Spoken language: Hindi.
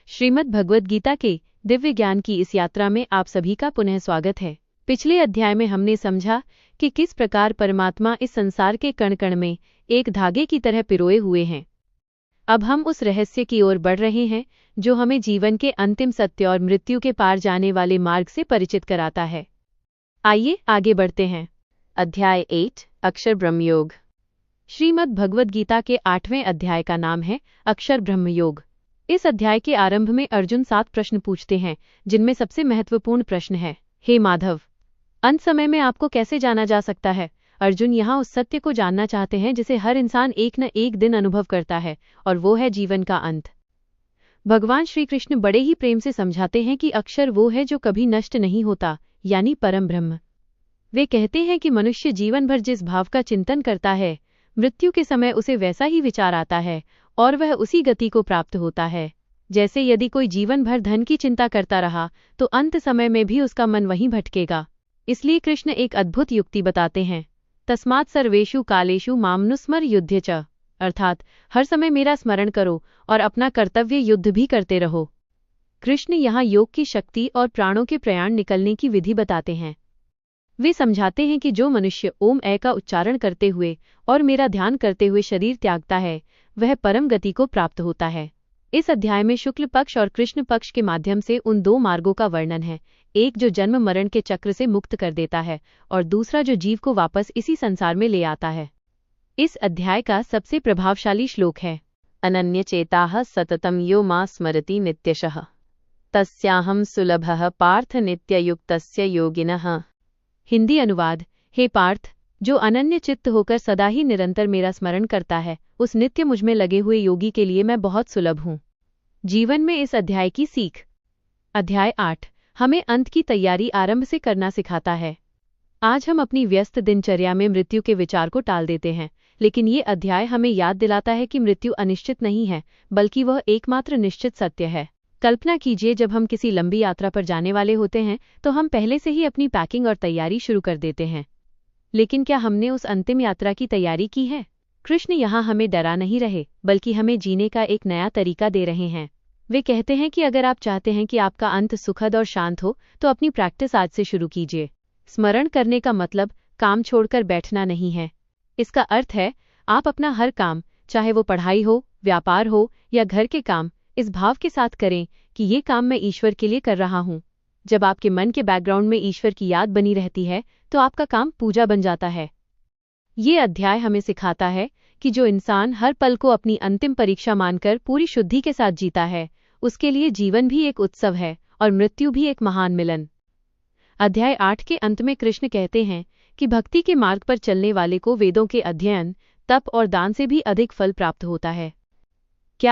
श्रीमद् भगवद गीता के दिव्य ज्ञान की इस यात्रा में आप सभी का पुनः स्वागत है। पिछले अध्याय में हमने समझा कि किस प्रकार परमात्मा इस संसार के कण कण में एक धागे की तरह पिरोए हुए हैं। अब हम उस रहस्य की ओर बढ़ रहे हैं जो हमें जीवन के अंतिम सत्य और मृत्यु के पार जाने वाले मार्ग से परिचित कराता है। आइए आगे बढ़ते हैं। अध्याय 8 अक्षर ब्रह्मयोग। श्रीमद् भगवद गीता के 8वें अध्याय का नाम है अक्षर ब्रह्मयोग। इस अध्याय के आरंभ में अर्जुन 7 प्रश्न पूछते हैं, जिनमें सबसे महत्वपूर्ण प्रश्न है, हे माधव, अंत समय में आपको कैसे जाना जा सकता है। अर्जुन यहाँ उस सत्य को जानना चाहते हैं जिसे हर इंसान एक न एक दिन अनुभव करता है, और वो है जीवन का अंत। भगवान श्री कृष्ण बड़े ही प्रेम से समझाते हैं कि अक्षर वो है जो कभी नष्ट नहीं होता, यानी परम ब्रह्म। वे कहते हैं कि मनुष्य जीवन भर जिस भाव का चिंतन करता है, मृत्यु के समय उसे वैसा ही विचार आता है और वह उसी गति को प्राप्त होता है। जैसे यदि कोई जीवन भर धन की चिंता करता रहा तो अंत समय में भी उसका मन वहीं भटकेगा। इसलिए कृष्ण एक अद्भुत युक्ति बताते हैं, तस्मात् सर्वेषु कालेषु मामनुस्मर युध्य च, अर्थात हर समय मेरा स्मरण करो और अपना कर्तव्य युद्ध भी करते रहो। कृष्ण यहाँ योग की शक्ति और प्राणों के प्रयाण निकलने की विधि बताते हैं। वे समझाते हैं कि जो मनुष्य ओम ऐ का उच्चारण करते हुए और मेरा ध्यान करते हुए शरीर त्यागता है, वह परम गति को प्राप्त होता है। इस अध्याय में शुक्ल पक्ष और कृष्ण पक्ष के माध्यम से उन दो मार्गों का वर्णन है, एक जो जन्म मरण के चक्र से मुक्त कर देता है और दूसरा जो जीव को वापस इसी संसार में ले आता है। इस अध्याय का सबसे प्रभावशाली श्लोक है, अनन्य चेताः सततम यो मां स्मरति नित्यशः तस्याहं सुलभः पार्थ नित्ययुक्तस्य योगिनः। हिंदी अनुवाद, हे पार्थ, जो अनन्य चित्त होकर सदा ही निरंतर मेरा स्मरण करता है, उस नित्य मुझ में लगे हुए योगी के लिए मैं बहुत सुलभ हूँ। जीवन में इस अध्याय की सीख। अध्याय 8 हमें अंत की तैयारी आरंभ से करना सिखाता है। आज हम अपनी व्यस्त दिनचर्या में मृत्यु के विचार को टाल देते हैं, लेकिन ये अध्याय हमें याद दिलाता है कि मृत्यु अनिश्चित नहीं है, बल्कि वह एकमात्र निश्चित सत्य है। कल्पना कीजिए, जब हम किसी लंबी यात्रा पर जाने वाले होते हैं तो हम पहले से ही अपनी पैकिंग और तैयारी शुरू कर देते हैं, लेकिन क्या हमने उस अंतिम यात्रा की तैयारी की है? कृष्ण यहाँ हमें डरा नहीं रहे, बल्कि हमें जीने का एक नया तरीका दे रहे हैं। वे कहते हैं कि अगर आप चाहते हैं कि आपका अंत सुखद और शांत हो तो अपनी प्रैक्टिस आज से शुरू कीजिए। स्मरण करने का मतलब काम छोड़कर बैठना नहीं है। इसका अर्थ है आप अपना हर काम, चाहे वो पढ़ाई हो, व्यापार हो या घर के काम, इस भाव के साथ करें कि ये काम मैं ईश्वर के लिए कर रहा हूँ। जब आपके मन के बैकग्राउंड में ईश्वर की याद बनी रहती है तो आपका काम पूजा बन जाता है। ये अध्याय हमें सिखाता है कि जो इंसान हर पल को अपनी अंतिम परीक्षा मानकर पूरी शुद्धि के साथ जीता है, उसके लिए जीवन भी एक उत्सव है और मृत्यु भी एक महान मिलन। अध्याय 8 के अंत में कृष्ण कहते हैं कि भक्ति के मार्ग पर चलने वाले को वेदों के अध्ययन, तप और दान से भी अधिक फल प्राप्त होता है।